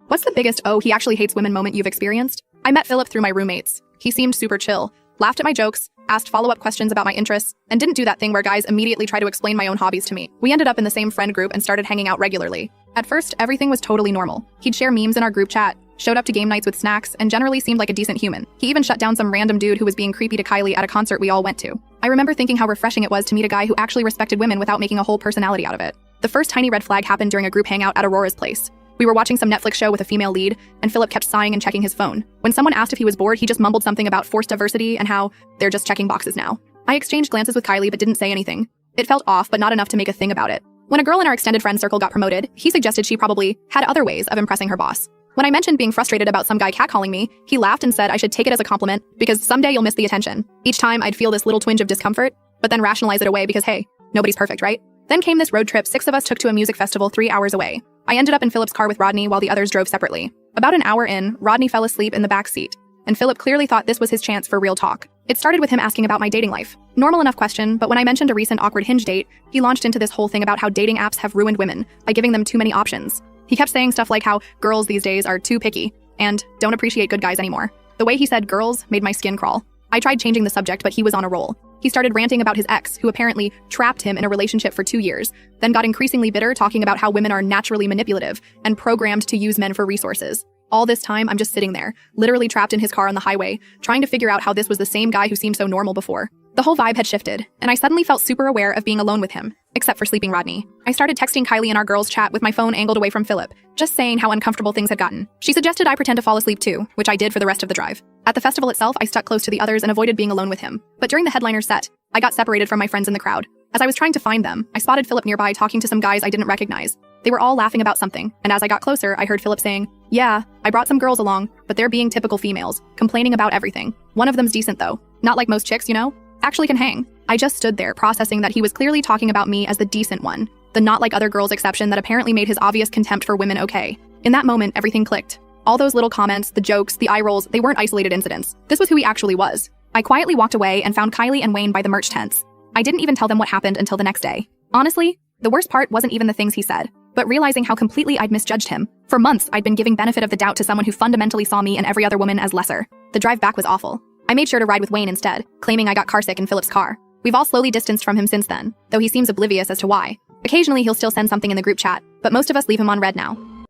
What's the biggest "oh, he actually hates women" moment you've experienced? I met Philip through my roommates. He seemed super chill, laughed at my jokes, asked follow-up questions about my interests, and didn't do that thing where guys immediately try to explain my own hobbies to me. We ended up in the same friend group and started hanging out regularly. At first, everything was totally normal. He'd share memes in our group chat, showed up to game nights with snacks, and generally seemed like a decent human. He even shut down some random dude who was being creepy to Kylie at a concert we all went to. I remember thinking how refreshing it was to meet a guy who actually respected women without making a whole personality out of it. The first tiny red flag happened during a group hangout at Aurora's place. We were watching some Netflix show with a female lead, and Philip kept sighing and checking his phone. When someone asked if he was bored, he just mumbled something about forced diversity and how they're just checking boxes now. I exchanged glances with Kylie but didn't say anything. It felt off, but not enough to make a thing about it. When a girl in our extended friend circle got promoted, he suggested she probably had other ways of impressing her boss. When I mentioned being frustrated about some guy catcalling me, he laughed and said I should take it as a compliment because someday you'll miss the attention. Each time I'd feel this little twinge of discomfort, but then rationalize it away because hey, nobody's perfect, right? Then came this road trip 6 of us took to a music festival 3 hours away. I ended up in Philip's car with Rodney while the others drove separately. About an hour in, Rodney fell asleep in the back seat, and Philip clearly thought this was his chance for real talk. It started with him asking about my dating life. Normal enough question, but when I mentioned a recent awkward Hinge date, he launched into this whole thing about how dating apps have ruined women by giving them too many options. He kept saying stuff like how girls these days are too picky and don't appreciate good guys anymore. The way he said girls made my skin crawl. I tried changing the subject, but he was on a roll. He started ranting about his ex, who apparently trapped him in a relationship for 2 years, then got increasingly bitter, talking about how women are naturally manipulative and programmed to use men for resources. All this time, I'm just sitting there, literally trapped in his car on the highway, trying to figure out how this was the same guy who seemed so normal before. The whole vibe had shifted, and I suddenly felt super aware of being alone with him, except for sleeping Rodney. I started texting Kylie in our girls' chat with my phone angled away from Philip, just saying how uncomfortable things had gotten. She suggested I pretend to fall asleep too, which I did for the rest of the drive. At the festival itself, I stuck close to the others and avoided being alone with him. But during the headliner set, I got separated from my friends in the crowd. As I was trying to find them, I spotted Philip nearby talking to some guys I didn't recognize. They were all laughing about something, and as I got closer, I heard Philip saying, "Yeah, I brought some girls along, but they're being typical females, complaining about everything. One of them's decent though. Not like most chicks, you know? Actually can hang." I just stood there, processing that he was clearly talking about me as the decent one, the not like other girls exception that apparently made his obvious contempt for women okay. In that moment, everything clicked. All those little comments, the jokes, the eye rolls, they weren't isolated incidents. This was who he actually was. I quietly walked away and found Kylie and Wayne by the merch tents. I didn't even tell them what happened until the next day. Honestly, the worst part wasn't even the things he said, but realizing how completely I'd misjudged him. For months, I'd been giving benefit of the doubt to someone who fundamentally saw me and every other woman as lesser. The drive back was awful. I made sure to ride with Wayne instead, claiming I got carsick in Philip's car. We've all slowly distanced from him since then, though he seems oblivious as to why. Occasionally he'll still send something in the group chat, but most of us leave him on red now.